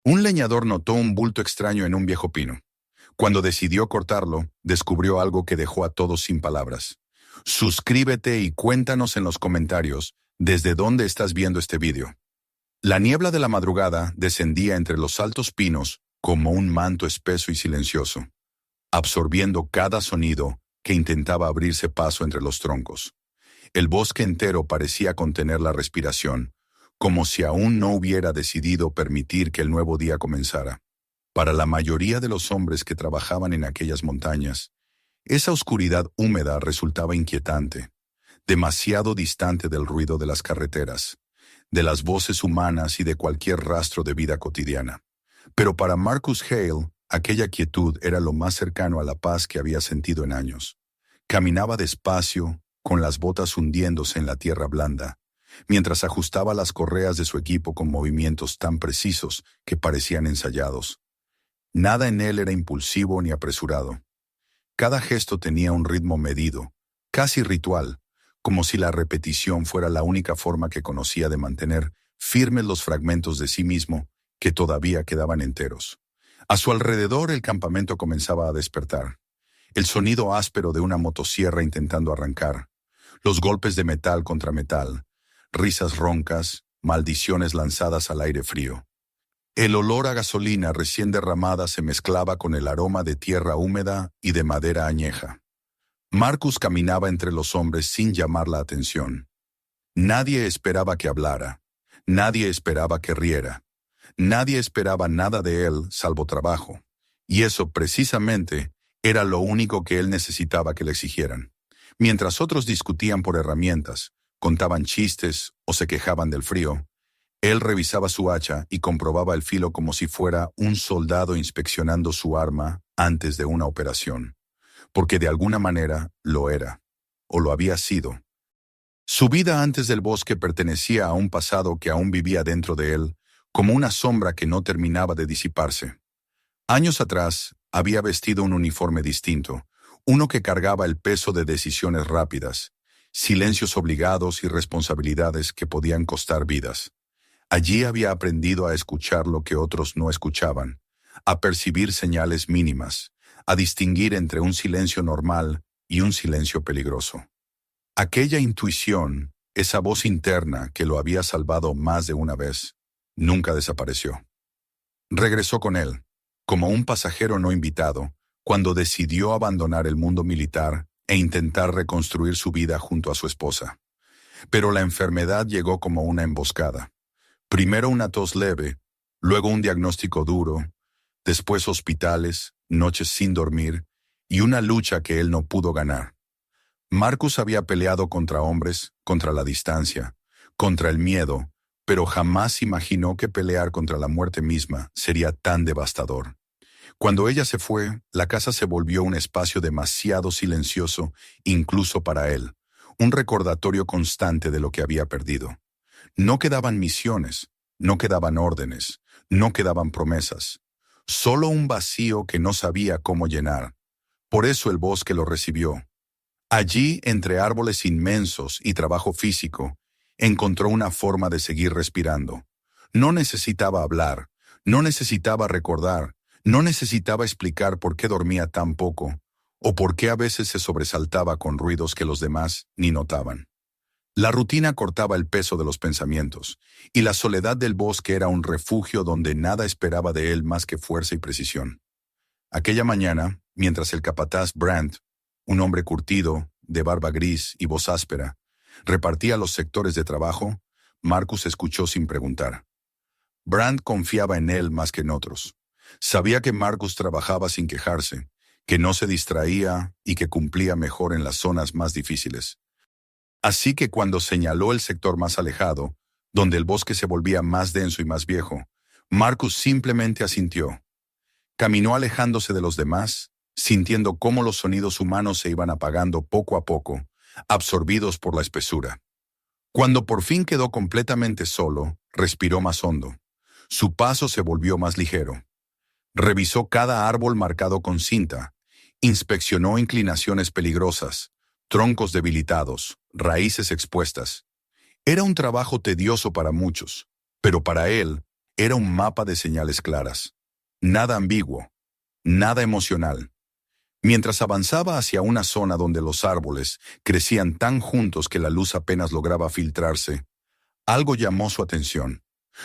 Un leñador notó un bulto extraño en un viejo pino. Cuando decidió cortarlo, descubrió algo que dejó a todos sin palabras. Suscríbete y cuéntanos en los comentarios desde dónde estás viendo este vídeo. La niebla de la madrugada descendía entre los altos pinos como un manto espeso y silencioso, absorbiendo cada sonido que intentaba abrirse paso entre los troncos. El bosque entero parecía contener la respiración, como si aún no hubiera decidido permitir que el nuevo día comenzara. Para la mayoría de los hombres que trabajaban en aquellas montañas, esa oscuridad húmeda resultaba inquietante, demasiado distante del ruido de las carreteras, de las voces humanas y de cualquier rastro de vida cotidiana. Pero para Marcus Hale, aquella quietud era lo más cercano a la paz que había sentido en años. Caminaba despacio, con las botas hundiéndose en la tierra blanda, mientras ajustaba las correas de su equipo con movimientos tan precisos que parecían ensayados. Nada en él era impulsivo ni apresurado. Cada gesto tenía un ritmo medido, casi ritual, como si la repetición fuera la única forma que conocía de mantener firmes los fragmentos de sí mismo que todavía quedaban enteros. A su alrededor el campamento comenzaba a despertar. El sonido áspero de una motosierra intentando arrancar, los golpes de metal contra metal, risas roncas, maldiciones lanzadas al aire frío. El olor a gasolina recién derramada se mezclaba con el aroma de tierra húmeda y de madera añeja. Marcus caminaba entre los hombres sin llamar la atención. Nadie esperaba que hablara, nadie esperaba que riera, nadie esperaba nada de él salvo trabajo, y eso precisamente era lo único que él necesitaba que le exigieran. Mientras otros discutían por herramientas, contaban chistes o se quejaban del frío, él revisaba su hacha y comprobaba el filo como si fuera un soldado inspeccionando su arma antes de una operación, porque de alguna manera lo era, o lo había sido. Su vida antes del bosque pertenecía a un pasado que aún vivía dentro de él, como una sombra que no terminaba de disiparse. Años atrás, había vestido un uniforme distinto, uno que cargaba el peso de decisiones rápidas, silencios obligados y responsabilidades que podían costar vidas. Allí había aprendido a escuchar lo que otros no escuchaban, a percibir señales mínimas, a distinguir entre un silencio normal y un silencio peligroso. Aquella intuición, esa voz interna que lo había salvado más de una vez, nunca desapareció. Regresó con él, como un pasajero no invitado, cuando decidió abandonar el mundo militar e intentar reconstruir su vida junto a su esposa. Pero la enfermedad llegó como una emboscada. Primero una tos leve, luego un diagnóstico duro, después hospitales, noches sin dormir y una lucha que él no pudo ganar. Marcus había peleado contra hombres, contra la distancia, contra el miedo, pero jamás imaginó que pelear contra la muerte misma sería tan devastador. Cuando ella se fue, la casa se volvió un espacio demasiado silencioso, incluso para él, un recordatorio constante de lo que había perdido. No quedaban misiones, no quedaban órdenes, no quedaban promesas. Solo un vacío que no sabía cómo llenar. Por eso el bosque lo recibió. Allí, entre árboles inmensos y trabajo físico, encontró una forma de seguir respirando. No necesitaba hablar, no necesitaba recordar, no necesitaba explicar por qué dormía tan poco, o por qué a veces se sobresaltaba con ruidos que los demás ni notaban. La rutina cortaba el peso de los pensamientos, y la soledad del bosque era un refugio donde nada esperaba de él más que fuerza y precisión. Aquella mañana, mientras el capataz Brandt, un hombre curtido, de barba gris y voz áspera, repartía los sectores de trabajo, Marcus escuchó sin preguntar. Brandt confiaba en él más que en otros. Sabía que Marcus trabajaba sin quejarse, que no se distraía y que cumplía mejor en las zonas más difíciles. Así que cuando señaló el sector más alejado, donde el bosque se volvía más denso y más viejo, Marcus simplemente asintió. Caminó alejándose de los demás, sintiendo cómo los sonidos humanos se iban apagando poco a poco, absorbidos por la espesura. Cuando por fin quedó completamente solo, respiró más hondo. Su paso se volvió más ligero. Revisó cada árbol marcado con cinta, inspeccionó inclinaciones peligrosas, troncos debilitados, raíces expuestas. Era un trabajo tedioso para muchos, pero para él Era un mapa de señales claras. Nada ambiguo, nada emocional. Mientras avanzaba hacia una zona donde los árboles crecían tan juntos que la luz apenas lograba filtrarse, algo llamó su atención.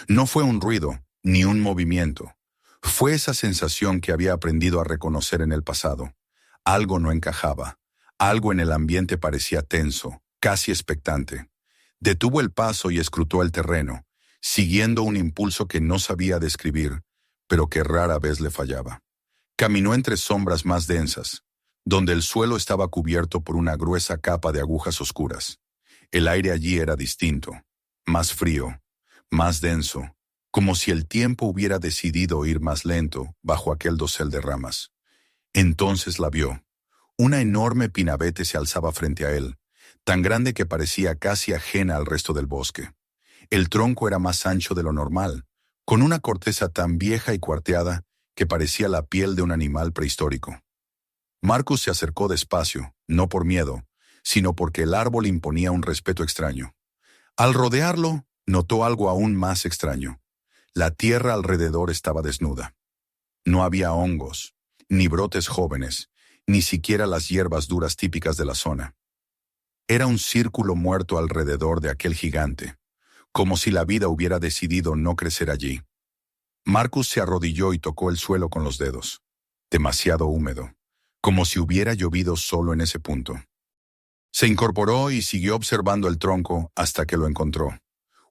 No fue un ruido, ni un movimiento. Fue esa sensación que había aprendido a reconocer en el pasado. Algo no encajaba. Algo en el ambiente parecía tenso, casi expectante. Detuvo el paso y escrutó el terreno, siguiendo un impulso que no sabía describir, pero que rara vez le fallaba. Caminó entre sombras más densas, donde el suelo estaba cubierto por una gruesa capa de agujas oscuras. El aire allí era distinto, más frío, más denso, como si el tiempo hubiera decidido ir más lento bajo aquel dosel de ramas. Entonces la vio. Una enorme pinabete se alzaba frente a él, tan grande que parecía casi ajena al resto del bosque. El tronco era más ancho de lo normal, con una corteza tan vieja y cuarteada que parecía la piel de un animal prehistórico. Marcus se acercó despacio, no por miedo, sino porque el árbol imponía un respeto extraño. Al rodearlo, notó algo aún más extraño. La tierra alrededor estaba desnuda. No había hongos, ni brotes jóvenes, ni siquiera las hierbas duras típicas de la zona. Era un círculo muerto alrededor de aquel gigante, como si la vida hubiera decidido no crecer allí. Marcus se arrodilló y tocó el suelo con los dedos. Demasiado húmedo, como si hubiera llovido solo en ese punto. Se incorporó y siguió observando el tronco hasta que lo encontró.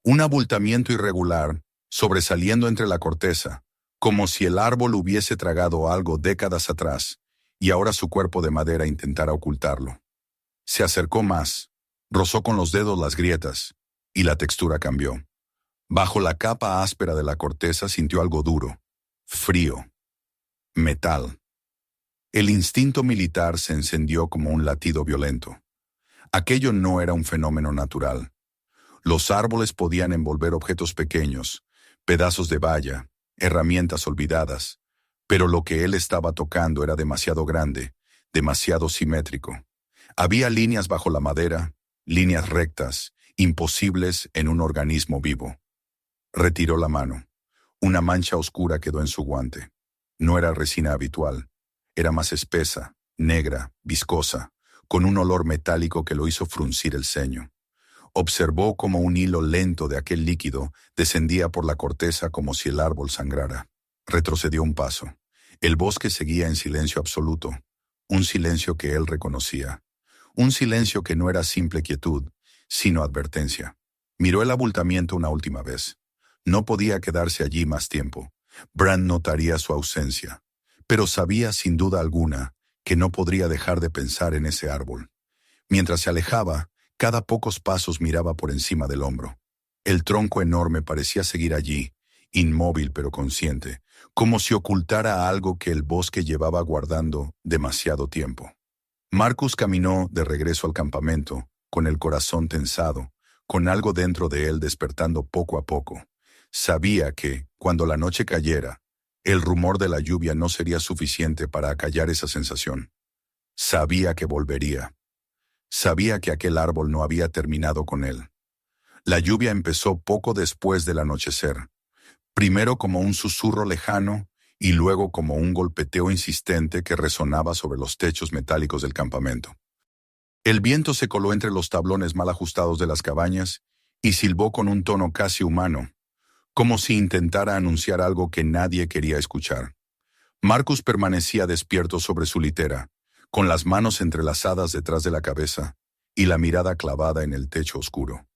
Un abultamiento irregular, sobresaliendo entre la corteza, como si el árbol hubiese tragado algo décadas atrás, y ahora su cuerpo de madera intentara ocultarlo. Se acercó más, rozó con los dedos las grietas, y la textura cambió. Bajo la capa áspera de la corteza sintió algo duro, frío, metal. El instinto militar se encendió como un latido violento. Aquello no era un fenómeno natural. Los árboles podían envolver objetos pequeños, pedazos de valla, herramientas olvidadas, pero lo que él estaba tocando era demasiado grande, demasiado simétrico. Había líneas bajo la madera, líneas rectas, imposibles en un organismo vivo. Retiró la mano. Una mancha oscura quedó en su guante. No era resina habitual. Era más espesa, negra, viscosa, con un olor metálico que lo hizo fruncir el ceño. Observó cómo un hilo lento de aquel líquido descendía por la corteza como si el árbol sangrara. Retrocedió un paso. El bosque seguía en silencio absoluto, un silencio que él reconocía. Un silencio que no era simple quietud, sino advertencia. Miró el abultamiento una última vez. No podía quedarse allí más tiempo. Bran notaría su ausencia, pero sabía sin duda alguna que no podría dejar de pensar en ese árbol. Mientras se alejaba, cada pocos pasos miraba por encima del hombro. El tronco enorme parecía seguir allí, inmóvil pero consciente, como si ocultara algo que el bosque llevaba guardando demasiado tiempo. Marcus caminó de regreso al campamento, con el corazón tensado, con algo dentro de él despertando poco a poco. Sabía que, cuando la noche cayera, el rumor de la lluvia no sería suficiente para acallar esa sensación. Sabía que volvería. Sabía que aquel árbol no había terminado con él. La lluvia empezó poco después del anochecer, primero como un susurro lejano y luego como un golpeteo insistente que resonaba sobre los techos metálicos del campamento. El viento se coló entre los tablones mal ajustados de las cabañas y silbó con un tono casi humano, como si intentara anunciar algo que nadie quería escuchar. Marcus permanecía despierto sobre su litera, con las manos entrelazadas detrás de la cabeza y la mirada clavada en el techo oscuro.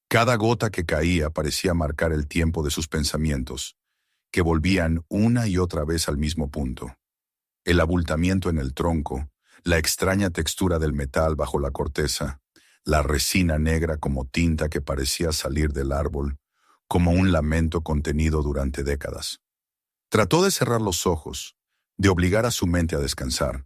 Cada gota que caía parecía marcar el tiempo de sus pensamientos, que volvían una y otra vez al mismo punto. El abultamiento en el tronco, la extraña textura del metal bajo la corteza, la resina negra como tinta que parecía salir del árbol, como un lamento contenido durante décadas. Trató de cerrar los ojos, de obligar a su mente a descansar,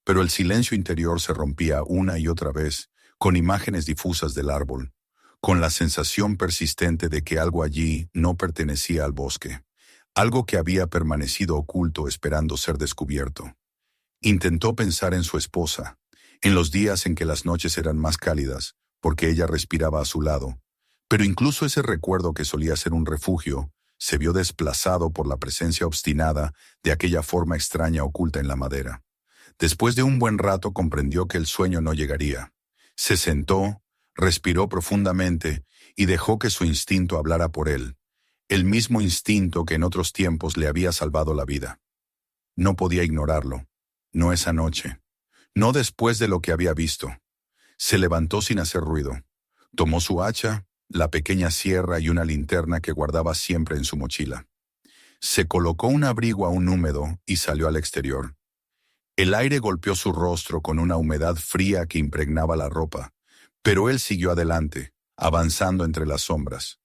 pero el silencio interior se rompía una y otra vez con imágenes difusas del árbol, con la sensación persistente de que algo allí no pertenecía al bosque, algo que había permanecido oculto esperando ser descubierto. Intentó pensar en su esposa, en los días en que las noches eran más cálidas, porque ella respiraba a su lado, pero incluso ese recuerdo que solía ser un refugio se vio desplazado por la presencia obstinada de aquella forma extraña oculta en la madera. Después de un buen rato comprendió que el sueño no llegaría. Se sentó, respiró profundamente y dejó que su instinto hablara por él, el mismo instinto que en otros tiempos le había salvado la vida. No podía ignorarlo, no esa noche, no después de lo que había visto. Se levantó sin hacer ruido. Tomó su hacha, la pequeña sierra y una linterna que guardaba siempre en su mochila. Se colocó un abrigo aún húmedo y salió al exterior. El aire golpeó su rostro con una humedad fría que impregnaba la ropa, pero él siguió adelante, avanzando entre las sombras.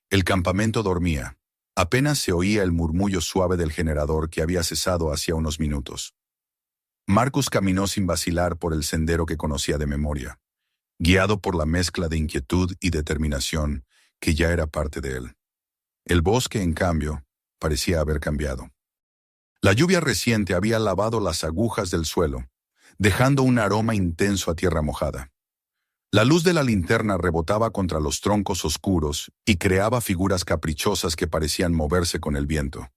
El campamento dormía. Apenas se oía el murmullo suave del generador que había cesado hacía unos minutos. Marcus caminó sin vacilar por el sendero que conocía de memoria, guiado por la mezcla de inquietud y determinación que ya era parte de él. El bosque, en cambio, parecía haber cambiado. La lluvia reciente había lavado las agujas del suelo, dejando un aroma intenso a tierra mojada. La luz de la linterna rebotaba contra los troncos oscuros y creaba figuras caprichosas que parecían moverse con el viento.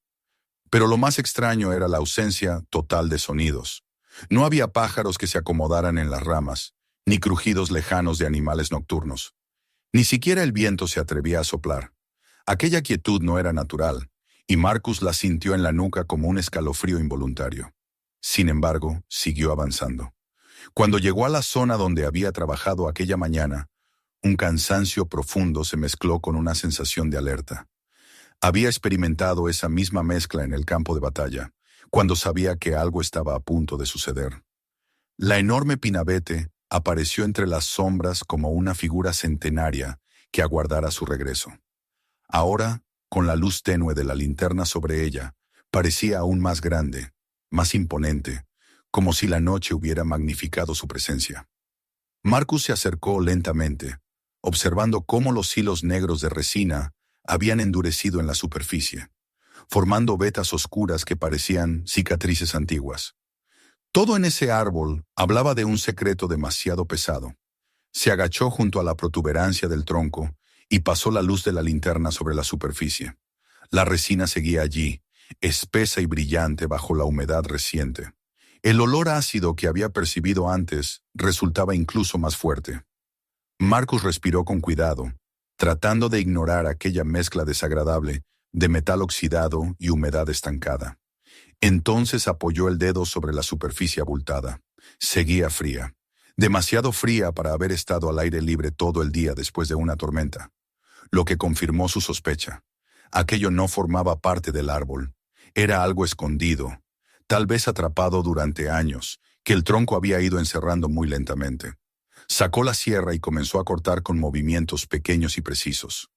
Pero lo más extraño era la ausencia total de sonidos. No había pájaros que se acomodaran en las ramas, ni crujidos lejanos de animales nocturnos. Ni siquiera el viento se atrevía a soplar. Aquella quietud no era natural, y Marcus la sintió en la nuca como un escalofrío involuntario. Sin embargo, siguió avanzando. Cuando llegó a la zona donde había trabajado aquella mañana, un cansancio profundo se mezcló con una sensación de alerta. Había experimentado esa misma mezcla en el campo de batalla, cuando sabía que algo estaba a punto de suceder. La enorme pinabete apareció entre las sombras como una figura centenaria que aguardara su regreso. Ahora, con la luz tenue de la linterna sobre ella, parecía aún más grande, más imponente, como si la noche hubiera magnificado su presencia. Marcus se acercó lentamente, observando cómo los hilos negros de resina habían endurecido en la superficie, formando vetas oscuras que parecían cicatrices antiguas. Todo en ese árbol hablaba de un secreto demasiado pesado. Se agachó junto a la protuberancia del tronco y pasó la luz de la linterna sobre la superficie. La resina seguía allí, espesa y brillante bajo la humedad reciente. El olor ácido que había percibido antes resultaba incluso más fuerte. Marcus respiró con cuidado, tratando de ignorar aquella mezcla desagradable de metal oxidado y humedad estancada. Entonces apoyó el dedo sobre la superficie abultada. Seguía fría, demasiado fría para haber estado al aire libre todo el día después de una tormenta, lo que confirmó su sospecha. Aquello no formaba parte del árbol, era algo escondido, tal vez atrapado durante años, que el tronco había ido encerrando muy lentamente. Sacó la sierra y comenzó a cortar con movimientos pequeños y precisos.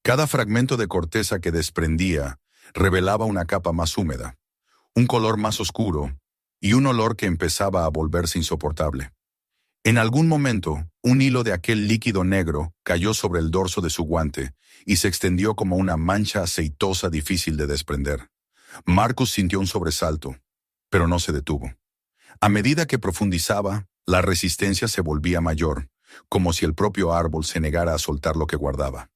Cada fragmento de corteza que desprendía revelaba una capa más húmeda, un color más oscuro y un olor que empezaba a volverse insoportable. En algún momento, un hilo de aquel líquido negro cayó sobre el dorso de su guante y se extendió como una mancha aceitosa difícil de desprender. Marcus sintió un sobresalto, pero no se detuvo. A medida que profundizaba, la resistencia se volvía mayor, como si el propio árbol se negara a soltar lo que guardaba.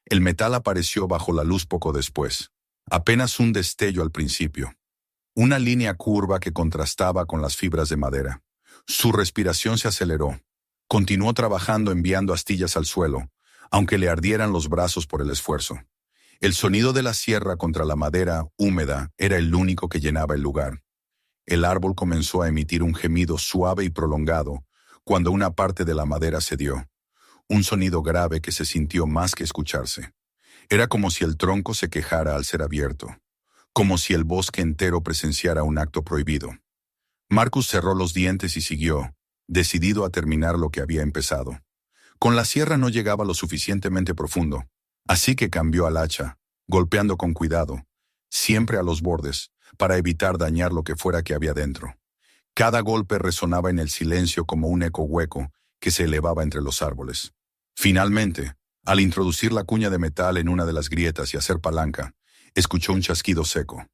El metal apareció bajo la luz poco después, apenas un destello al principio. Una línea curva que contrastaba con las fibras de madera. Su respiración se aceleró. Continuó trabajando enviando astillas al suelo, aunque le ardieran los brazos por el esfuerzo. El sonido de la sierra contra la madera húmeda era el único que llenaba el lugar. El árbol comenzó a emitir un gemido suave y prolongado cuando una parte de la madera cedió. Un sonido grave que se sintió más que escucharse. Era como si el tronco se quejara al ser abierto, como si el bosque entero presenciara un acto prohibido. Marcus cerró los dientes y siguió, decidido a terminar lo que había empezado. Con la sierra no llegaba lo suficientemente profundo, así que cambió al hacha, golpeando con cuidado, siempre a los bordes, para evitar dañar lo que fuera que había dentro. Cada golpe resonaba en el silencio como un eco hueco que se elevaba entre los árboles. Finalmente, al introducir la cuña de metal en una de las grietas y hacer palanca, escuchó un chasquido seco.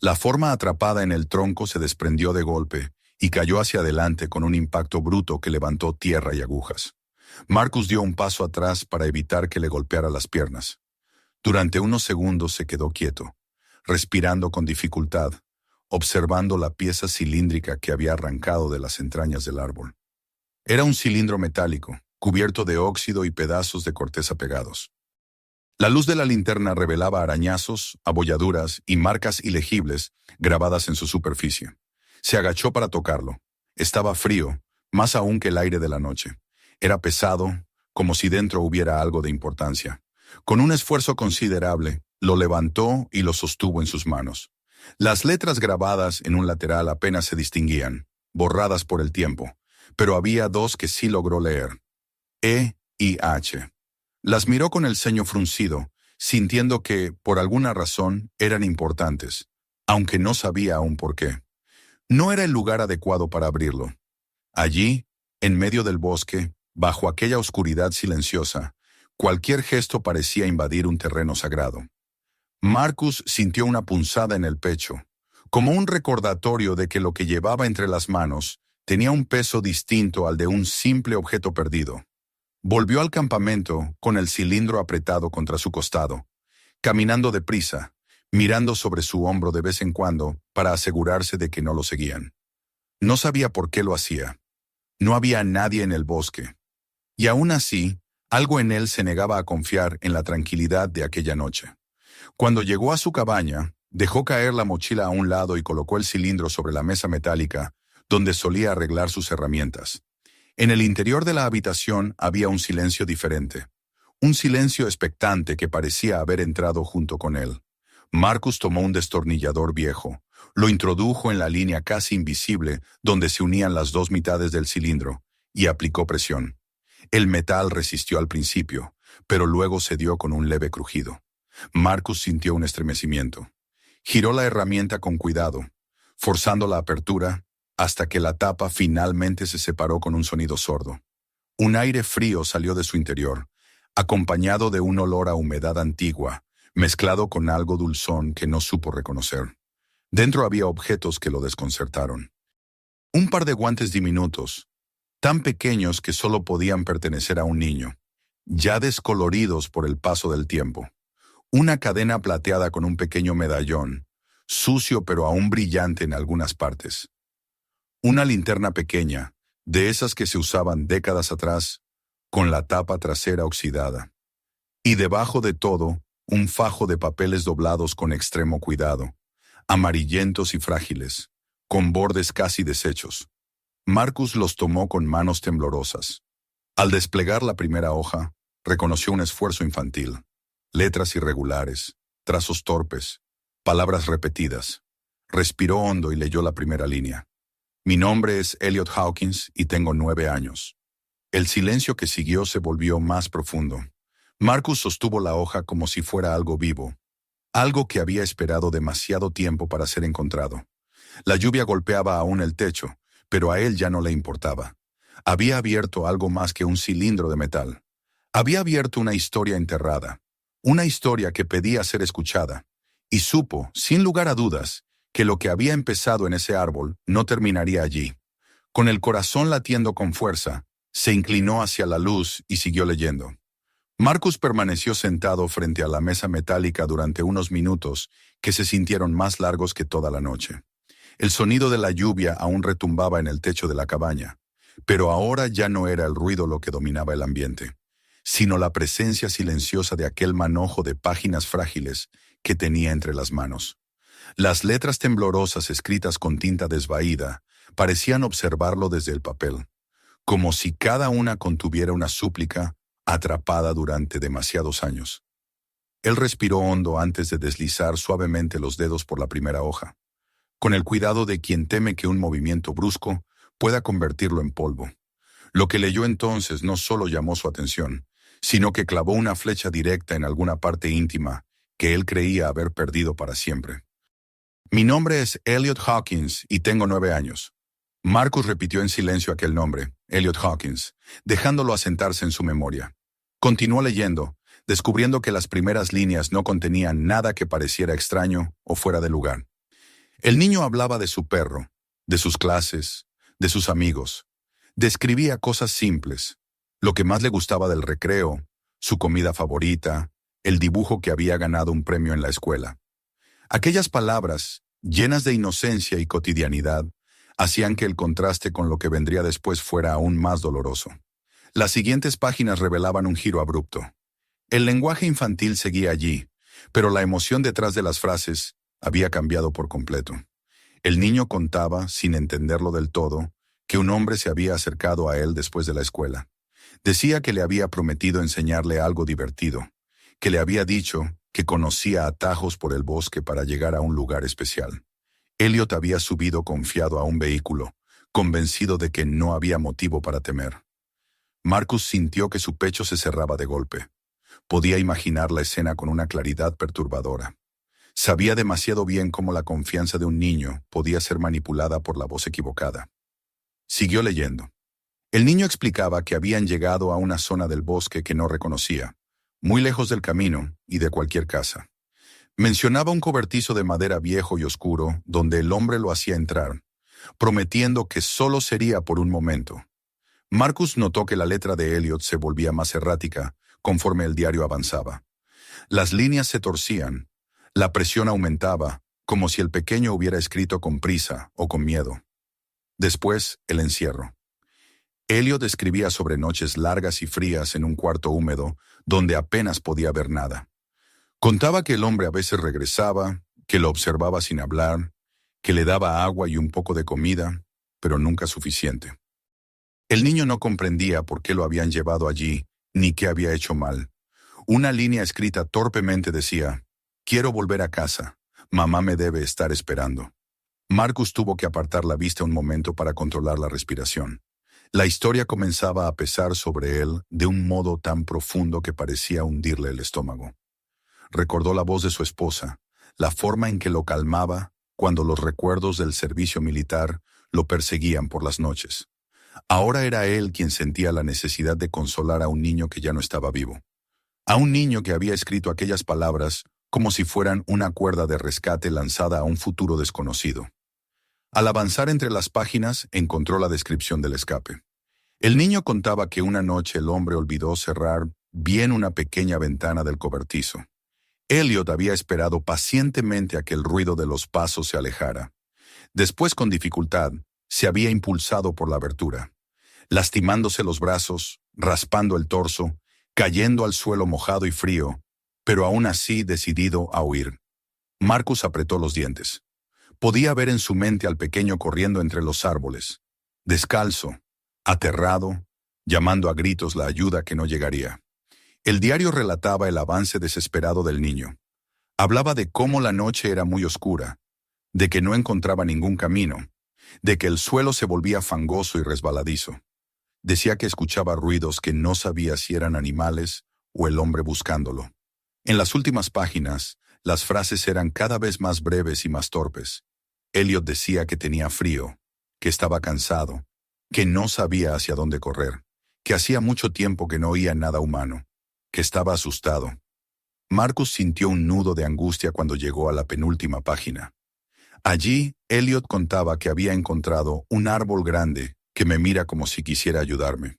La forma atrapada en el tronco se desprendió de golpe y cayó hacia adelante con un impacto bruto que levantó tierra y agujas. Marcus dio un paso atrás para evitar que le golpeara las piernas. Durante unos segundos se quedó quieto, respirando con dificultad, observando la pieza cilíndrica que había arrancado de las entrañas del árbol. Era un cilindro metálico, cubierto de óxido y pedazos de corteza pegados. La luz de la linterna revelaba arañazos, abolladuras y marcas ilegibles grabadas en su superficie. Se agachó para tocarlo. Estaba frío, más aún que el aire de la noche. Era pesado, como si dentro hubiera algo de importancia. Con un esfuerzo considerable, lo levantó y lo sostuvo en sus manos. Las letras grabadas en un lateral apenas se distinguían, borradas por el tiempo, pero había dos que sí logró leer: E y H. Las miró con el ceño fruncido, sintiendo que, por alguna razón, eran importantes, aunque no sabía aún por qué. No era el lugar adecuado para abrirlo. Allí, en medio del bosque, bajo aquella oscuridad silenciosa, cualquier gesto parecía invadir un terreno sagrado. Marcus sintió una punzada en el pecho, como un recordatorio de que lo que llevaba entre las manos tenía un peso distinto al de un simple objeto perdido. Volvió al campamento con el cilindro apretado contra su costado, caminando deprisa, mirando sobre su hombro de vez en cuando para asegurarse de que no lo seguían. No sabía por qué lo hacía. No había nadie en el bosque. Y aún así, algo en él se negaba a confiar en la tranquilidad de aquella noche. Cuando llegó a su cabaña, dejó caer la mochila a un lado y colocó el cilindro sobre la mesa metálica donde solía arreglar sus herramientas. En el interior de la habitación había un silencio diferente, un silencio expectante que parecía haber entrado junto con él. Marcus tomó un destornillador viejo, lo introdujo en la línea casi invisible donde se unían las dos mitades del cilindro y aplicó presión. El metal resistió al principio, pero luego cedió con un leve crujido. Marcus sintió un estremecimiento. Giró la herramienta con cuidado, forzando la apertura hasta que la tapa finalmente se separó con un sonido sordo. Un aire frío salió de su interior, acompañado de un olor a humedad antigua, mezclado con algo dulzón que no supo reconocer. Dentro había objetos que lo desconcertaron. Un par de guantes diminutos, tan pequeños que solo podían pertenecer a un niño, ya descoloridos por el paso del tiempo. Una cadena plateada con un pequeño medallón, sucio pero aún brillante en algunas partes. Una linterna pequeña, de esas que se usaban décadas atrás, con la tapa trasera oxidada. Y debajo de todo, un fajo de papeles doblados con extremo cuidado, amarillentos y frágiles, con bordes casi deshechos. Marcus los tomó con manos temblorosas. Al desplegar la primera hoja, reconoció un esfuerzo infantil. Letras irregulares, trazos torpes, palabras repetidas. Respiró hondo y leyó la primera línea. Mi nombre es Elliot Hawkins y tengo 9 años. El silencio que siguió se volvió más profundo. Marcus sostuvo la hoja como si fuera algo vivo, algo que había esperado demasiado tiempo para ser encontrado. La lluvia golpeaba aún el techo, pero a él ya no le importaba. Había abierto algo más que un cilindro de metal. Había abierto una historia enterrada, una historia que pedía ser escuchada, y supo, sin lugar a dudas, que lo que había empezado en ese árbol no terminaría allí. Con el corazón latiendo con fuerza, se inclinó hacia la luz y siguió leyendo. Marcus permaneció sentado frente a la mesa metálica durante unos minutos que se sintieron más largos que toda la noche. El sonido de la lluvia aún retumbaba en el techo de la cabaña, pero ahora ya no era el ruido lo que dominaba el ambiente, sino la presencia silenciosa de aquel manojo de páginas frágiles que tenía entre las manos. Las letras temblorosas escritas con tinta desvaída parecían observarlo desde el papel, como si cada una contuviera una súplica atrapada durante demasiados años. Él respiró hondo antes de deslizar suavemente los dedos por la primera hoja, con el cuidado de quien teme que un movimiento brusco pueda convertirlo en polvo. Lo que leyó entonces no solo llamó su atención, sino que clavó una flecha directa en alguna parte íntima que él creía haber perdido para siempre. Mi nombre es Elliot Hawkins y tengo 9 años. Marcus repitió en silencio aquel nombre, Elliot Hawkins, dejándolo asentarse en su memoria. Continuó leyendo, descubriendo que las primeras líneas no contenían nada que pareciera extraño o fuera de lugar. El niño hablaba de su perro, de sus clases, de sus amigos. Describía cosas simples, lo que más le gustaba del recreo, su comida favorita, el dibujo que había ganado un premio en la escuela. Aquellas palabras, llenas de inocencia y cotidianidad, hacían que el contraste con lo que vendría después fuera aún más doloroso. Las siguientes páginas revelaban un giro abrupto. El lenguaje infantil seguía allí, pero la emoción detrás de las frases había cambiado por completo. El niño contaba, sin entenderlo del todo, que un hombre se había acercado a él después de la escuela. Decía que le había prometido enseñarle algo divertido, que le había dicho que conocía atajos por el bosque para llegar a un lugar especial. Elliot había subido confiado a un vehículo, convencido de que no había motivo para temer. Marcus sintió que su pecho se cerraba de golpe. Podía imaginar la escena con una claridad perturbadora. Sabía demasiado bien cómo la confianza de un niño podía ser manipulada por la voz equivocada. Siguió leyendo. El niño explicaba que habían llegado a una zona del bosque que no reconocía, muy lejos del camino y de cualquier casa. Mencionaba un cobertizo de madera viejo y oscuro donde el hombre lo hacía entrar, prometiendo que solo sería por un momento. Marcus notó que la letra de Elliot se volvía más errática conforme el diario avanzaba. Las líneas se torcían, la presión aumentaba, como si el pequeño hubiera escrito con prisa o con miedo. Después, el encierro. Elliot escribía sobre noches largas y frías en un cuarto húmedo, donde apenas podía ver nada. Contaba que el hombre a veces regresaba, que lo observaba sin hablar, que le daba agua y un poco de comida, pero nunca suficiente. El niño no comprendía por qué lo habían llevado allí, ni qué había hecho mal. Una línea escrita torpemente decía: «Quiero volver a casa. Mamá me debe estar esperando». Marcus tuvo que apartar la vista un momento para controlar la respiración. La historia comenzaba a pesar sobre él de un modo tan profundo que parecía hundirle el estómago. Recordó la voz de su esposa, la forma en que lo calmaba cuando los recuerdos del servicio militar lo perseguían por las noches. Ahora era él quien sentía la necesidad de consolar a un niño que ya no estaba vivo. A un niño que había escrito aquellas palabras como si fueran una cuerda de rescate lanzada a un futuro desconocido. Al avanzar entre las páginas, encontró la descripción del escape. El niño contaba que una noche el hombre olvidó cerrar bien una pequeña ventana del cobertizo. Elliot había esperado pacientemente a que el ruido de los pasos se alejara. Después, con dificultad, se había impulsado por la abertura, lastimándose los brazos, raspando el torso, cayendo al suelo mojado y frío, pero aún así decidido a huir. Marcus apretó los dientes. Podía ver en su mente al pequeño corriendo entre los árboles, descalzo, aterrado, llamando a gritos la ayuda que no llegaría. El diario relataba el avance desesperado del niño. Hablaba de cómo la noche era muy oscura, de que no encontraba ningún camino, de que el suelo se volvía fangoso y resbaladizo. Decía que escuchaba ruidos que no sabía si eran animales o el hombre buscándolo. En las últimas páginas, las frases eran cada vez más breves y más torpes. Elliot decía que tenía frío, que estaba cansado, que no sabía hacia dónde correr, que hacía mucho tiempo que no oía nada humano, que estaba asustado. Marcus sintió un nudo de angustia cuando llegó a la penúltima página. Allí, Elliot contaba que había encontrado un árbol grande que me mira como si quisiera ayudarme.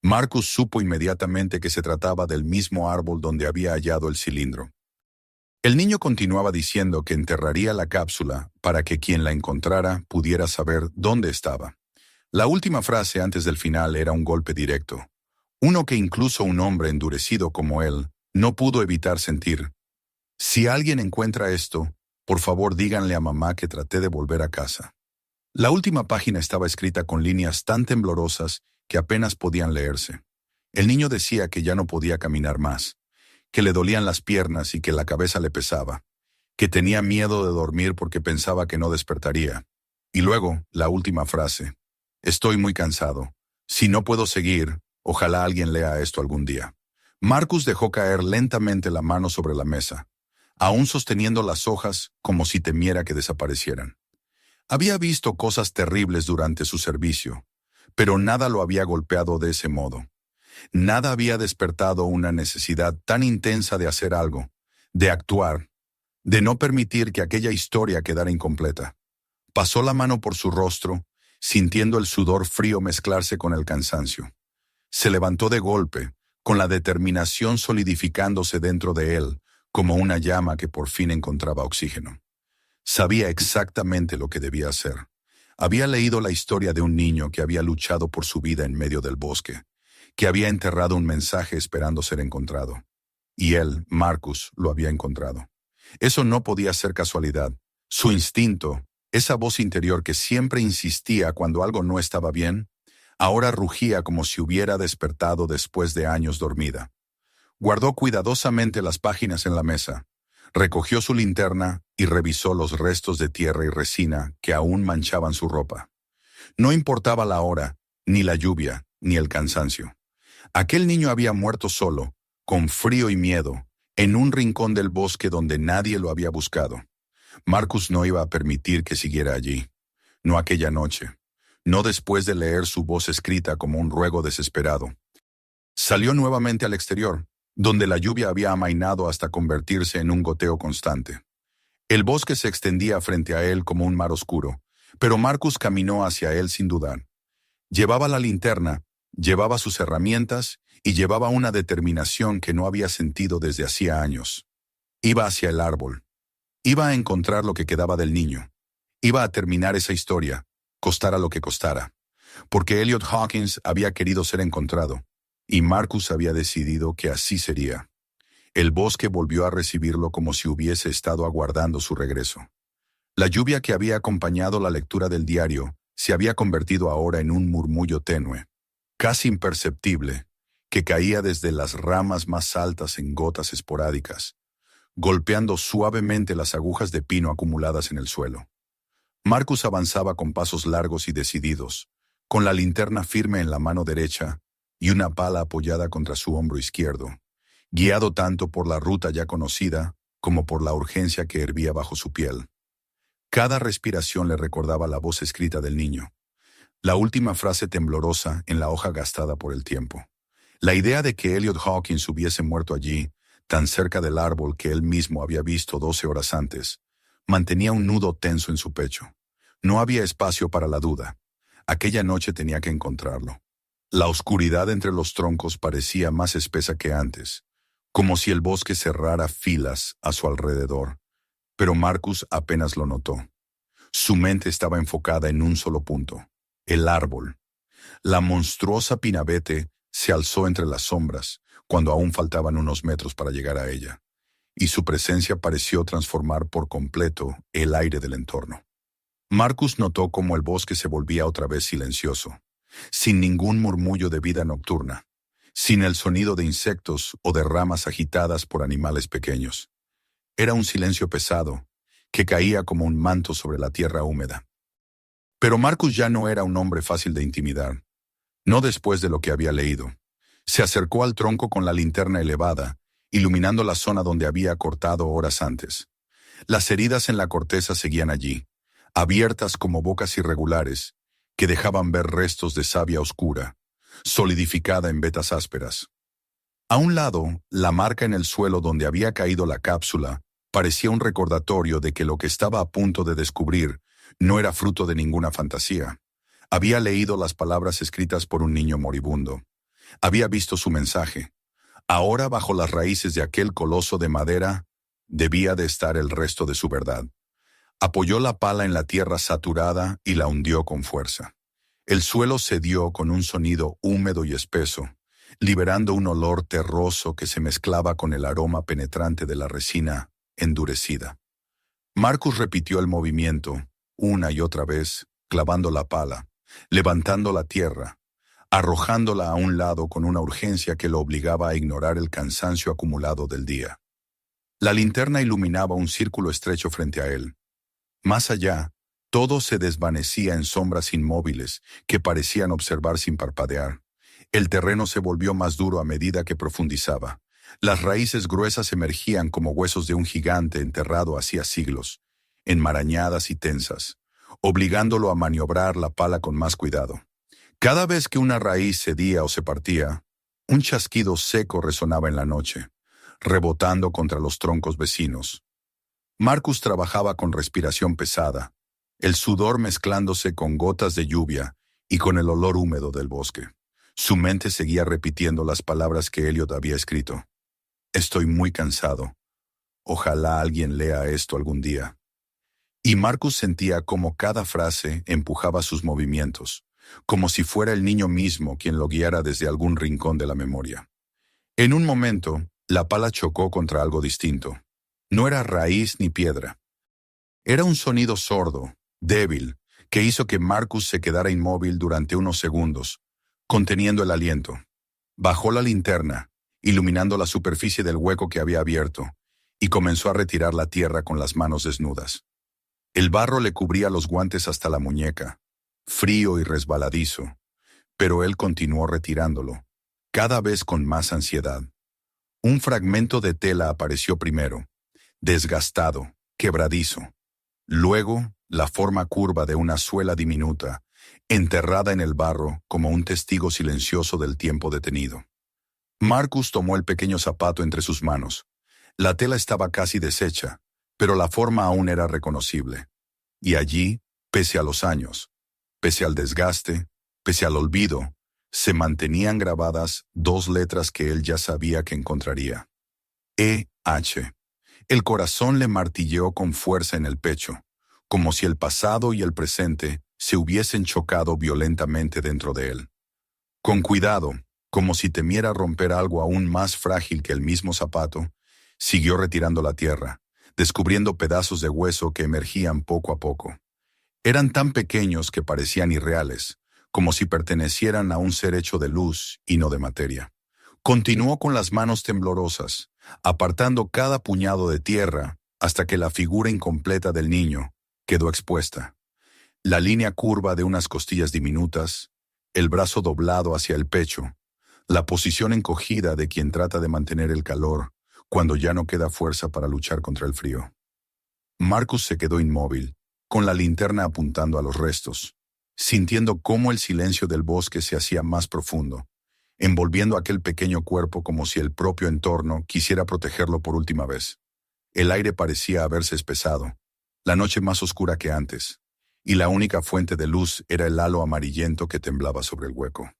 Marcus supo inmediatamente que se trataba del mismo árbol donde había hallado el cilindro. El niño continuaba diciendo que enterraría la cápsula para que quien la encontrara pudiera saber dónde estaba. La última frase antes del final era un golpe directo, uno que incluso un hombre endurecido como él no pudo evitar sentir. Si alguien encuentra esto, por favor díganle a mamá que traté de volver a casa. La última página estaba escrita con líneas tan temblorosas que apenas podían leerse. El niño decía que ya no podía caminar más, que le dolían las piernas y que la cabeza le pesaba, que tenía miedo de dormir porque pensaba que no despertaría. Y luego, la última frase: «Estoy muy cansado. Si no puedo seguir, ojalá alguien lea esto algún día». Marcus dejó caer lentamente la mano sobre la mesa, aún sosteniendo las hojas como si temiera que desaparecieran. Había visto cosas terribles durante su servicio, pero nada lo había golpeado de ese modo. Nada había despertado una necesidad tan intensa de hacer algo, de actuar, de no permitir que aquella historia quedara incompleta. Pasó la mano por su rostro, sintiendo el sudor frío mezclarse con el cansancio. Se levantó de golpe, con la determinación solidificándose dentro de él como una llama que por fin encontraba oxígeno. Sabía exactamente lo que debía hacer. Había leído la historia de un niño que había luchado por su vida en medio del bosque, que había enterrado un mensaje esperando ser encontrado. Y él, Marcus, lo había encontrado. Eso no podía ser casualidad. Su instinto, esa voz interior que siempre insistía cuando algo no estaba bien, ahora rugía como si hubiera despertado después de años dormida. Guardó cuidadosamente las páginas en la mesa, recogió su linterna y revisó los restos de tierra y resina que aún manchaban su ropa. No importaba la hora, ni la lluvia, ni el cansancio. Aquel niño había muerto solo, con frío y miedo, en un rincón del bosque donde nadie lo había buscado. Marcus no iba a permitir que siguiera allí. No aquella noche. No después de leer su voz escrita como un ruego desesperado. Salió nuevamente al exterior, donde la lluvia había amainado hasta convertirse en un goteo constante. El bosque se extendía frente a él como un mar oscuro, pero Marcus caminó hacia él sin dudar. Llevaba la linterna, llevaba sus herramientas y llevaba una determinación que no había sentido desde hacía años. Iba hacia el árbol. Iba a encontrar lo que quedaba del niño. Iba a terminar esa historia, costara lo que costara, porque Elliot Hawkins había querido ser encontrado, y Marcus había decidido que así sería. El bosque volvió a recibirlo como si hubiese estado aguardando su regreso. La lluvia que había acompañado la lectura del diario se había convertido ahora en un murmullo tenue, casi imperceptible, que caía desde las ramas más altas en gotas esporádicas, golpeando suavemente las agujas de pino acumuladas en el suelo. Marcus avanzaba con pasos largos y decididos, con la linterna firme en la mano derecha y una pala apoyada contra su hombro izquierdo, guiado tanto por la ruta ya conocida como por la urgencia que hervía bajo su piel. Cada respiración le recordaba la voz escrita del niño, la última frase temblorosa en la hoja gastada por el tiempo. La idea de que Elliot Hawkins hubiese muerto allí, tan cerca del árbol que él mismo había visto 12 horas antes, mantenía un nudo tenso en su pecho. No había espacio para la duda. Aquella noche tenía que encontrarlo. La oscuridad entre los troncos parecía más espesa que antes, como si el bosque cerrara filas a su alrededor. Pero Marcus apenas lo notó. Su mente estaba enfocada en un solo punto: el árbol. La monstruosa pinabete se alzó entre las sombras, cuando aún faltaban unos metros para llegar a ella, y su presencia pareció transformar por completo el aire del entorno. Marcus notó cómo el bosque se volvía otra vez silencioso, sin ningún murmullo de vida nocturna, sin el sonido de insectos o de ramas agitadas por animales pequeños. Era un silencio pesado, que caía como un manto sobre la tierra húmeda. Pero Marcus ya no era un hombre fácil de intimidar, no después de lo que había leído. Se acercó al tronco con la linterna elevada, iluminando la zona donde había cortado horas antes. Las heridas en la corteza seguían allí, abiertas como bocas irregulares, que dejaban ver restos de savia oscura, solidificada en vetas ásperas. A un lado, la marca en el suelo donde había caído la cápsula parecía un recordatorio de que lo que estaba a punto de descubrir no era fruto de ninguna fantasía. Había leído las palabras escritas por un niño moribundo. Había visto su mensaje. Ahora, bajo las raíces de aquel coloso de madera, debía de estar el resto de su verdad. Apoyó la pala en la tierra saturada y la hundió con fuerza. El suelo cedió con un sonido húmedo y espeso, liberando un olor terroso que se mezclaba con el aroma penetrante de la resina endurecida. Marcus repitió el movimiento, una y otra vez, clavando la pala, levantando la tierra, arrojándola a un lado con una urgencia que lo obligaba a ignorar el cansancio acumulado del día. La linterna iluminaba un círculo estrecho frente a él. Más allá, todo se desvanecía en sombras inmóviles que parecían observar sin parpadear. El terreno se volvió más duro a medida que profundizaba. Las raíces gruesas emergían como huesos de un gigante enterrado hacía siglos, enmarañadas y tensas, obligándolo a maniobrar la pala con más cuidado. Cada vez que una raíz cedía o se partía, un chasquido seco resonaba en la noche, rebotando contra los troncos vecinos. Marcus trabajaba con respiración pesada, el sudor mezclándose con gotas de lluvia y con el olor húmedo del bosque. Su mente seguía repitiendo las palabras que Elliot había escrito. Estoy muy cansado. Ojalá alguien lea esto algún día. Y Marcus sentía como cada frase empujaba sus movimientos, como si fuera el niño mismo quien lo guiara desde algún rincón de la memoria. En un momento, la pala chocó contra algo distinto. No era raíz ni piedra. Era un sonido sordo, débil, que hizo que Marcus se quedara inmóvil durante unos segundos, conteniendo el aliento. Bajó la linterna, iluminando la superficie del hueco que había abierto, y comenzó a retirar la tierra con las manos desnudas. El barro le cubría los guantes hasta la muñeca, frío y resbaladizo, pero él continuó retirándolo, cada vez con más ansiedad. Un fragmento de tela apareció primero, desgastado, quebradizo. Luego, la forma curva de una suela diminuta, enterrada en el barro como un testigo silencioso del tiempo detenido. Marcus tomó el pequeño zapato entre sus manos. La tela estaba casi deshecha, pero la forma aún era reconocible. Y allí, pese a los años, pese al desgaste, pese al olvido, se mantenían grabadas dos letras que él ya sabía que encontraría. E-H. El corazón le martilleó con fuerza en el pecho, como si el pasado y el presente se hubiesen chocado violentamente dentro de él. Con cuidado, como si temiera romper algo aún más frágil que el mismo zapato, siguió retirando la tierra, descubriendo pedazos de hueso que emergían poco a poco. Eran tan pequeños que parecían irreales, como si pertenecieran a un ser hecho de luz y no de materia. Continuó con las manos temblorosas, apartando cada puñado de tierra hasta que la figura incompleta del niño quedó expuesta. La línea curva de unas costillas diminutas, el brazo doblado hacia el pecho, la posición encogida de quien trata de mantener el calor cuando ya no queda fuerza para luchar contra el frío. Marcus se quedó inmóvil, con la linterna apuntando a los restos, sintiendo cómo el silencio del bosque se hacía más profundo, envolviendo aquel pequeño cuerpo como si el propio entorno quisiera protegerlo por última vez. El aire parecía haberse espesado, la noche más oscura que antes, y la única fuente de luz era el halo amarillento que temblaba sobre el hueco.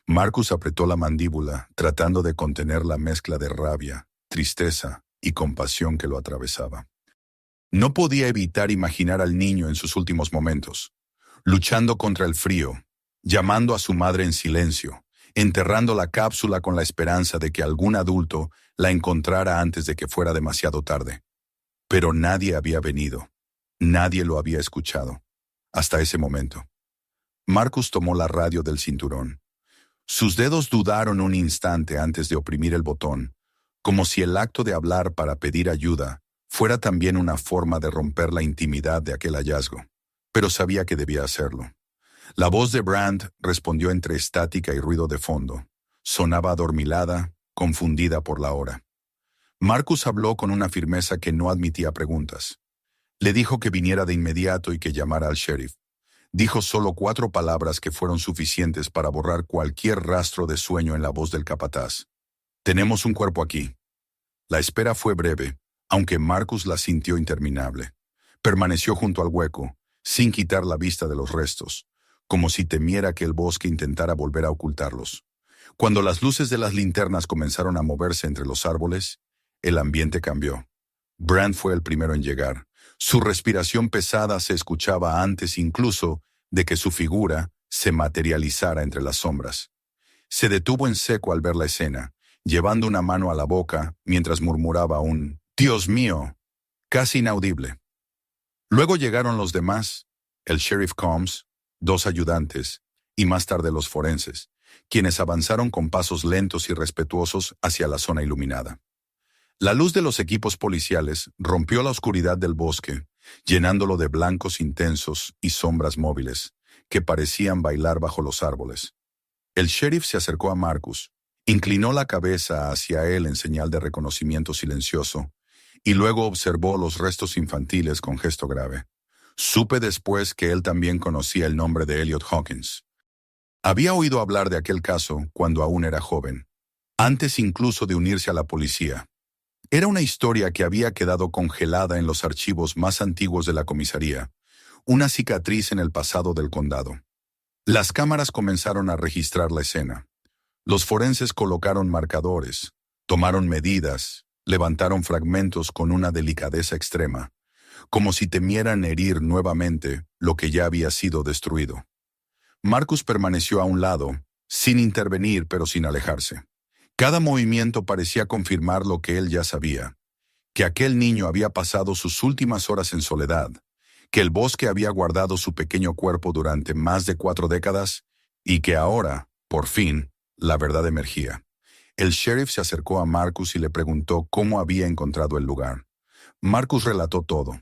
Marcus apretó la mandíbula, tratando de contener la mezcla de rabia, tristeza y compasión que lo atravesaba. No podía evitar imaginar al niño en sus últimos momentos, luchando contra el frío, llamando a su madre en silencio, enterrando la cápsula con la esperanza de que algún adulto la encontrara antes de que fuera demasiado tarde. Pero nadie había venido, nadie lo había escuchado, hasta ese momento. Marcus tomó la radio del cinturón. Sus dedos dudaron un instante antes de oprimir el botón, como si el acto de hablar para pedir ayuda fuera también una forma de romper la intimidad de aquel hallazgo, pero sabía que debía hacerlo. La voz de Brand respondió entre estática y ruido de fondo. Sonaba adormilada, confundida por la hora. Marcus habló con una firmeza que no admitía preguntas. Le dijo que viniera de inmediato y que llamara al sheriff. Dijo solo 4 palabras que fueron suficientes para borrar cualquier rastro de sueño en la voz del capataz. Tenemos un cuerpo aquí. La espera fue breve, aunque Marcus la sintió interminable. Permaneció junto al hueco, sin quitar la vista de los restos, como si temiera que el bosque intentara volver a ocultarlos. Cuando las luces de las linternas comenzaron a moverse entre los árboles, el ambiente cambió. Brand fue el primero en llegar. Su respiración pesada se escuchaba antes incluso de que su figura se materializara entre las sombras. Se detuvo en seco al ver la escena, llevando una mano a la boca mientras murmuraba un «Dios mío», casi inaudible. Luego llegaron los demás, el sheriff Combs, 2 ayudantes, y más tarde los forenses, quienes avanzaron con pasos lentos y respetuosos hacia la zona iluminada. La luz de los equipos policiales rompió la oscuridad del bosque, llenándolo de blancos intensos y sombras móviles, que parecían bailar bajo los árboles. El sheriff se acercó a Marcus, inclinó la cabeza hacia él en señal de reconocimiento silencioso, y luego observó los restos infantiles con gesto grave. Supe después que él también conocía el nombre de Elliot Hawkins. Había oído hablar de aquel caso cuando aún era joven, antes incluso de unirse a la policía. Era una historia que había quedado congelada en los archivos más antiguos de la comisaría, una cicatriz en el pasado del condado. Las cámaras comenzaron a registrar la escena. Los forenses colocaron marcadores, tomaron medidas, levantaron fragmentos con una delicadeza extrema, como si temieran herir nuevamente lo que ya había sido destruido. Marcus permaneció a un lado, sin intervenir pero sin alejarse. Cada movimiento parecía confirmar lo que él ya sabía, que aquel niño había pasado sus últimas horas en soledad, que el bosque había guardado su pequeño cuerpo durante más de 4 décadas y que ahora, por fin, la verdad emergía. El sheriff se acercó a Marcus y le preguntó cómo había encontrado el lugar. Marcus relató todo: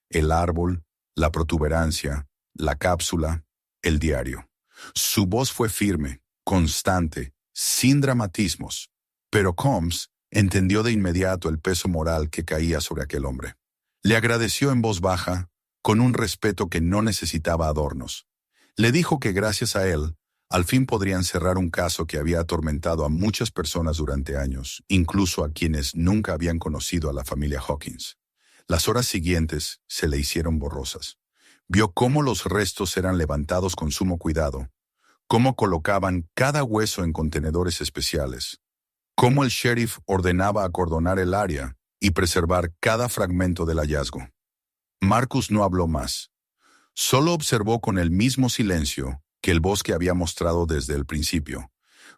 el árbol, la protuberancia, la cápsula, el diario. Su voz fue firme, constante, sin dramatismos, pero Combs entendió de inmediato el peso moral que caía sobre aquel hombre. Le agradeció en voz baja, con un respeto que no necesitaba adornos. Le dijo que gracias a él, al fin podrían cerrar un caso que había atormentado a muchas personas durante años, incluso a quienes nunca habían conocido a la familia Hawkins. Las horas siguientes se le hicieron borrosas. Vio cómo los restos eran levantados con sumo cuidado, cómo colocaban cada hueso en contenedores especiales, cómo el sheriff ordenaba acordonar el área y preservar cada fragmento del hallazgo. Marcus no habló más. Solo observó con el mismo silencio que el bosque había mostrado desde el principio,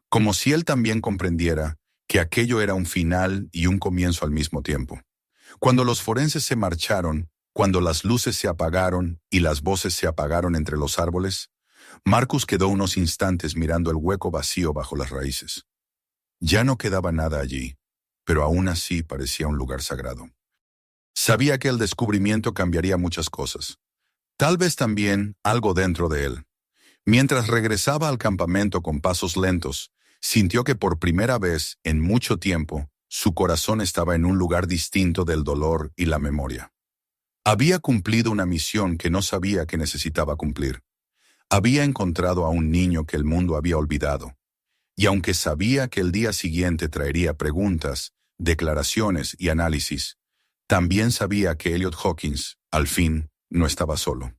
como si él también comprendiera que aquello era un final y un comienzo al mismo tiempo. Cuando los forenses se marcharon, cuando las luces se apagaron y las voces se apagaron entre los árboles, Marcus quedó unos instantes mirando el hueco vacío bajo las raíces. Ya no quedaba nada allí, pero aún así parecía un lugar sagrado. Sabía que el descubrimiento cambiaría muchas cosas. Tal vez también algo dentro de él. Mientras regresaba al campamento con pasos lentos, sintió que por primera vez en mucho tiempo, su corazón estaba en un lugar distinto del dolor y la memoria. Había cumplido una misión que no sabía que necesitaba cumplir. Había encontrado a un niño que el mundo había olvidado. Y aunque sabía que el día siguiente traería preguntas, declaraciones y análisis, también sabía que Elliot Hawkins, al fin, no estaba solo.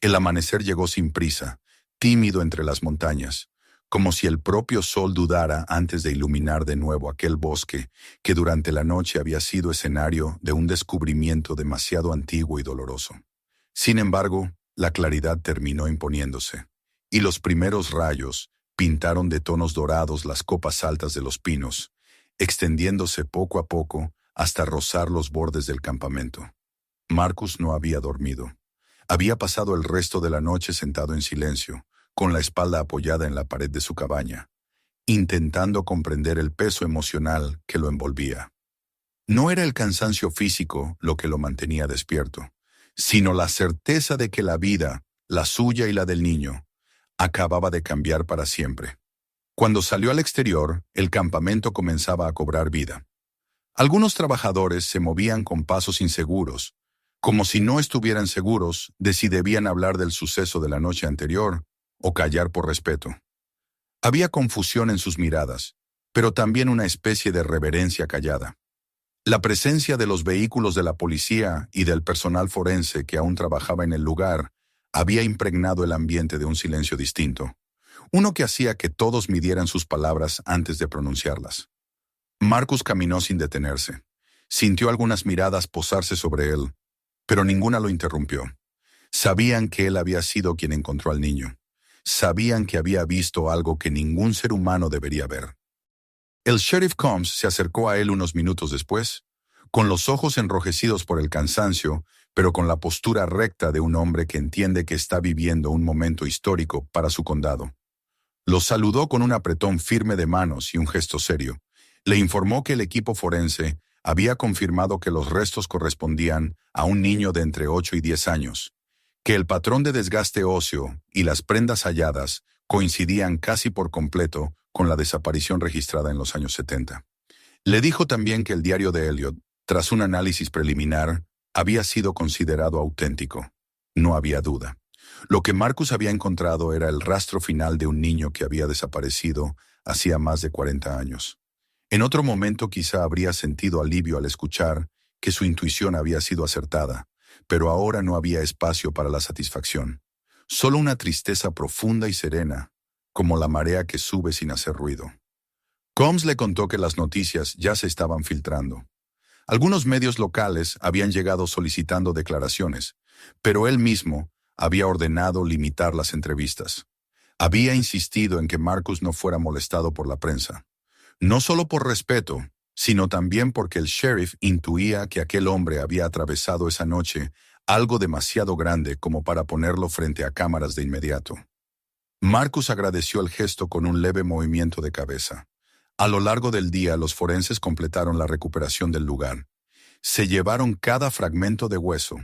El amanecer llegó sin prisa, tímido entre las montañas, como si el propio sol dudara antes de iluminar de nuevo aquel bosque que durante la noche había sido escenario de un descubrimiento demasiado antiguo y doloroso. Sin embargo, la claridad terminó imponiéndose, y los primeros rayos pintaron de tonos dorados las copas altas de los pinos, extendiéndose poco a poco hasta rozar los bordes del campamento. Marcus no había dormido. Había pasado el resto de la noche sentado en silencio, con la espalda apoyada en la pared de su cabaña, intentando comprender el peso emocional que lo envolvía. No era el cansancio físico lo que lo mantenía despierto, sino la certeza de que la vida, la suya y la del niño, acababa de cambiar para siempre. Cuando salió al exterior, el campamento comenzaba a cobrar vida. Algunos trabajadores se movían con pasos inseguros, como si no estuvieran seguros de si debían hablar del suceso de la noche anterior o callar por respeto. Había confusión en sus miradas, pero también una especie de reverencia callada. La presencia de los vehículos de la policía y del personal forense que aún trabajaba en el lugar había impregnado el ambiente de un silencio distinto, uno que hacía que todos midieran sus palabras antes de pronunciarlas. Marcus caminó sin detenerse. Sintió algunas miradas posarse sobre él, pero ninguna lo interrumpió. Sabían que él había sido quien encontró al niño. Sabían que había visto algo que ningún ser humano debería ver. El sheriff Combs se acercó a él unos minutos después, con los ojos enrojecidos por el cansancio, pero con la postura recta de un hombre que entiende que está viviendo un momento histórico para su condado. Lo saludó con un apretón firme de manos y un gesto serio. Le informó que el equipo forense había confirmado que los restos correspondían a un niño de entre 8 y 10 años, que el patrón de desgaste óseo y las prendas halladas coincidían casi por completo con la desaparición registrada en los años 70. Le dijo también que el diario de Elliot, tras un análisis preliminar, había sido considerado auténtico. No había duda. Lo que Marcus había encontrado era el rastro final de un niño que había desaparecido hacía más de 40 años. En otro momento quizá habría sentido alivio al escuchar que su intuición había sido acertada, pero ahora no había espacio para la satisfacción. Solo una tristeza profunda y serena, como la marea que sube sin hacer ruido. Combs le contó que las noticias ya se estaban filtrando. Algunos medios locales habían llegado solicitando declaraciones, pero él mismo había ordenado limitar las entrevistas. Había insistido en que Marcus no fuera molestado por la prensa. No solo por respeto, sino también porque el sheriff intuía que aquel hombre había atravesado esa noche algo demasiado grande como para ponerlo frente a cámaras de inmediato. Marcus agradeció el gesto con un leve movimiento de cabeza. A lo largo del día, los forenses completaron la recuperación del lugar. Se llevaron cada fragmento de hueso,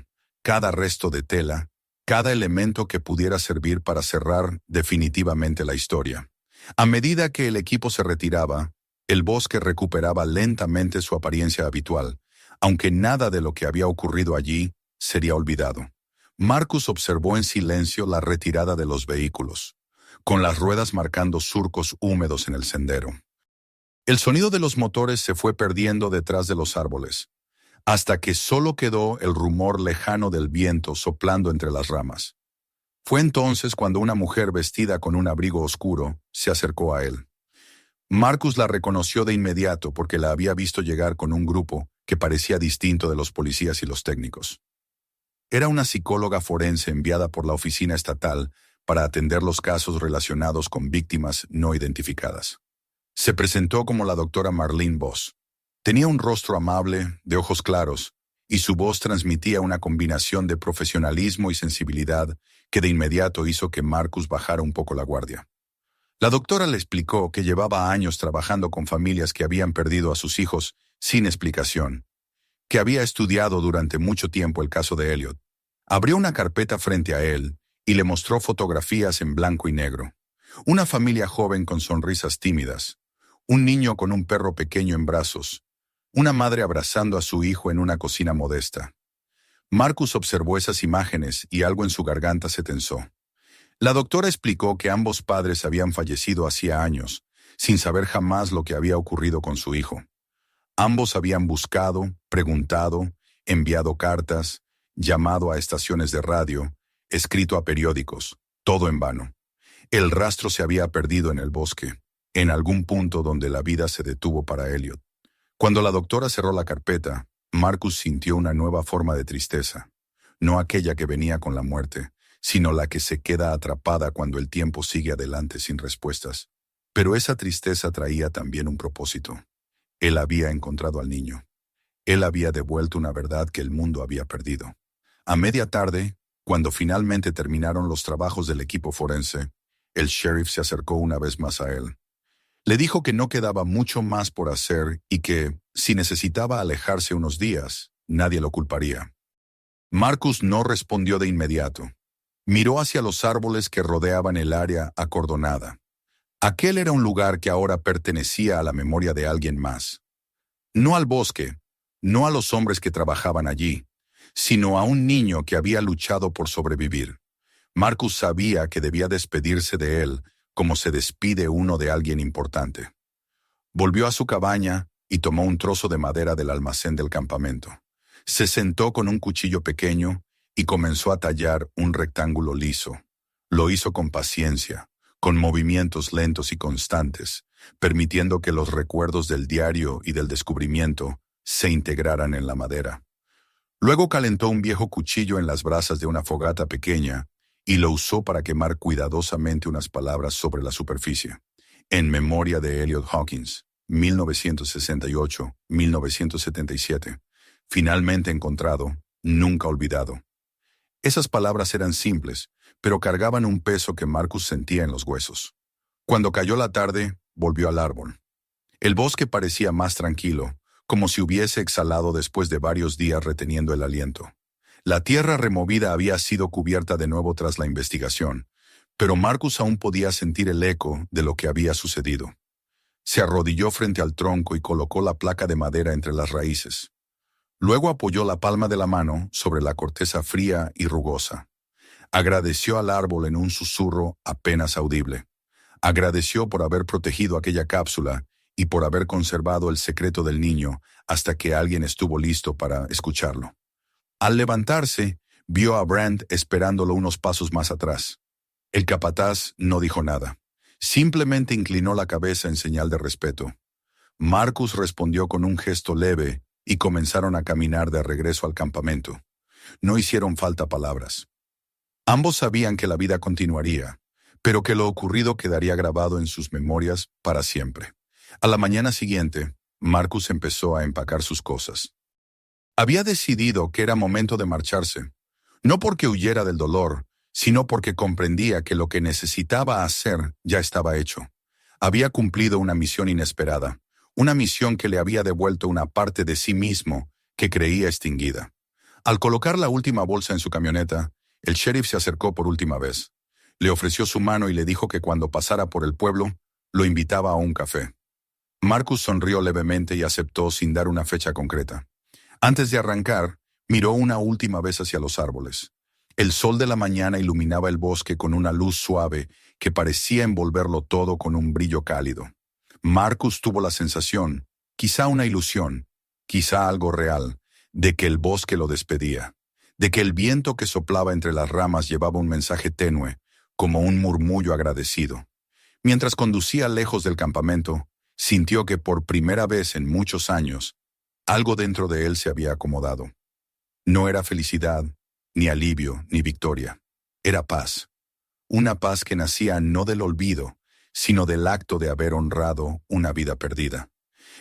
cada resto de tela, cada elemento que pudiera servir para cerrar definitivamente la historia. A medida que el equipo se retiraba, el bosque recuperaba lentamente su apariencia habitual, aunque nada de lo que había ocurrido allí sería olvidado. Marcus observó en silencio la retirada de los vehículos, con las ruedas marcando surcos húmedos en el sendero. El sonido de los motores se fue perdiendo detrás de los árboles, hasta que solo quedó el rumor lejano del viento soplando entre las ramas. Fue entonces cuando una mujer vestida con un abrigo oscuro se acercó a él. Marcus la reconoció de inmediato porque la había visto llegar con un grupo que parecía distinto de los policías y los técnicos. Era una psicóloga forense enviada por la oficina estatal para atender los casos relacionados con víctimas no identificadas. Se presentó como la doctora Marlene Voss. Tenía un rostro amable, de ojos claros, y su voz transmitía una combinación de profesionalismo y sensibilidad que de inmediato hizo que Marcus bajara un poco la guardia. La doctora le explicó que llevaba años trabajando con familias que habían perdido a sus hijos sin explicación, que había estudiado durante mucho tiempo el caso de Elliot. Abrió una carpeta frente a él y le mostró fotografías en blanco y negro. Una familia joven con sonrisas tímidas, un niño con un perro pequeño en brazos, una madre abrazando a su hijo en una cocina modesta. Marcus observó esas imágenes y algo en su garganta se tensó. La doctora explicó que ambos padres habían fallecido hacía años, sin saber jamás lo que había ocurrido con su hijo. Ambos habían buscado, preguntado, enviado cartas, llamado a estaciones de radio, escrito a periódicos, todo en vano. El rastro se había perdido en el bosque, en algún punto donde la vida se detuvo para Elliot. Cuando la doctora cerró la carpeta, Marcus sintió una nueva forma de tristeza, no aquella que venía con la muerte, sino la que se queda atrapada cuando el tiempo sigue adelante sin respuestas. Pero esa tristeza traía también un propósito. Él había encontrado al niño. Él había devuelto una verdad que el mundo había perdido. A media tarde, cuando finalmente terminaron los trabajos del equipo forense, el sheriff se acercó una vez más a él. Le dijo que no quedaba mucho más por hacer y que, si necesitaba alejarse unos días, nadie lo culparía. Marcus no respondió de inmediato. Miró hacia los árboles que rodeaban el área acordonada. Aquel era un lugar que ahora pertenecía a la memoria de alguien más. No al bosque, no a los hombres que trabajaban allí, sino a un niño que había luchado por sobrevivir. Marcus sabía que debía despedirse de él como se despide uno de alguien importante. Volvió a su cabaña y tomó un trozo de madera del almacén del campamento. Se sentó con un cuchillo pequeño y comenzó a tallar un rectángulo liso. Lo hizo con paciencia, con movimientos lentos y constantes, permitiendo que los recuerdos del diario y del descubrimiento se integraran en la madera. Luego calentó un viejo cuchillo en las brasas de una fogata pequeña y lo usó para quemar cuidadosamente unas palabras sobre la superficie. En memoria de Elliot Hawkins, 1968-1977. Finalmente encontrado, nunca olvidado. Esas palabras eran simples, pero cargaban un peso que Marcus sentía en los huesos. Cuando cayó la tarde, volvió al árbol. El bosque parecía más tranquilo, como si hubiese exhalado después de varios días reteniendo el aliento. La tierra removida había sido cubierta de nuevo tras la investigación, pero Marcus aún podía sentir el eco de lo que había sucedido. Se arrodilló frente al tronco y colocó la placa de madera entre las raíces. Luego apoyó la palma de la mano sobre la corteza fría y rugosa. Agradeció al árbol en un susurro apenas audible. Agradeció por haber protegido aquella cápsula y por haber conservado el secreto del niño hasta que alguien estuvo listo para escucharlo. Al levantarse, vio a Brandt esperándolo unos pasos más atrás. El capataz no dijo nada. Simplemente inclinó la cabeza en señal de respeto. Marcus respondió con un gesto leve y comenzaron a caminar de regreso al campamento. No hicieron falta palabras. Ambos sabían que la vida continuaría, pero que lo ocurrido quedaría grabado en sus memorias para siempre. A la mañana siguiente, Marcus empezó a empacar sus cosas. Había decidido que era momento de marcharse, no porque huyera del dolor, sino porque comprendía que lo que necesitaba hacer ya estaba hecho. Había cumplido una misión inesperada, una misión que le había devuelto una parte de sí mismo que creía extinguida. Al colocar la última bolsa en su camioneta, el sheriff se acercó por última vez. Le ofreció su mano y le dijo que cuando pasara por el pueblo, lo invitaba a un café. Marcus sonrió levemente y aceptó sin dar una fecha concreta. Antes de arrancar, miró una última vez hacia los árboles. El sol de la mañana iluminaba el bosque con una luz suave que parecía envolverlo todo con un brillo cálido. Marcus tuvo la sensación, quizá una ilusión, quizá algo real, de que el bosque lo despedía, de que el viento que soplaba entre las ramas llevaba un mensaje tenue, como un murmullo agradecido. Mientras conducía lejos del campamento, sintió que por primera vez en muchos años, algo dentro de él se había acomodado. No era felicidad, ni alivio, ni victoria. Era paz. Una paz que nacía no del olvido, sino del acto de haber honrado una vida perdida.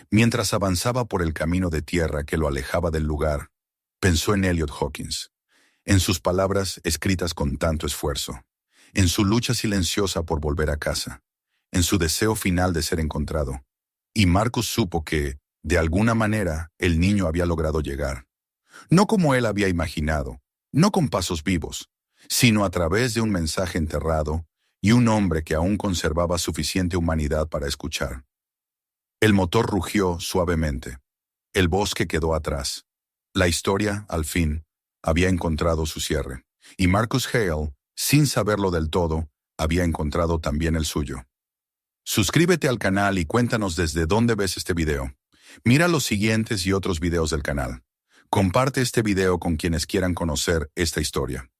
Mientras avanzaba por el camino de tierra que lo alejaba del lugar, pensó en Elliot Hawkins, en sus palabras escritas con tanto esfuerzo, en su lucha silenciosa por volver a casa, en su deseo final de ser encontrado. Y Marcus supo que, de alguna manera, el niño había logrado llegar. No como él había imaginado, no con pasos vivos, sino a través de un mensaje enterrado y un hombre que aún conservaba suficiente humanidad para escuchar. El motor rugió suavemente. El bosque quedó atrás. La historia, al fin, había encontrado su cierre. Y Marcus Hale, sin saberlo del todo, había encontrado también el suyo. Suscríbete al canal y cuéntanos desde dónde ves este video. Mira los siguientes y otros videos del canal. Comparte este video con quienes quieran conocer esta historia.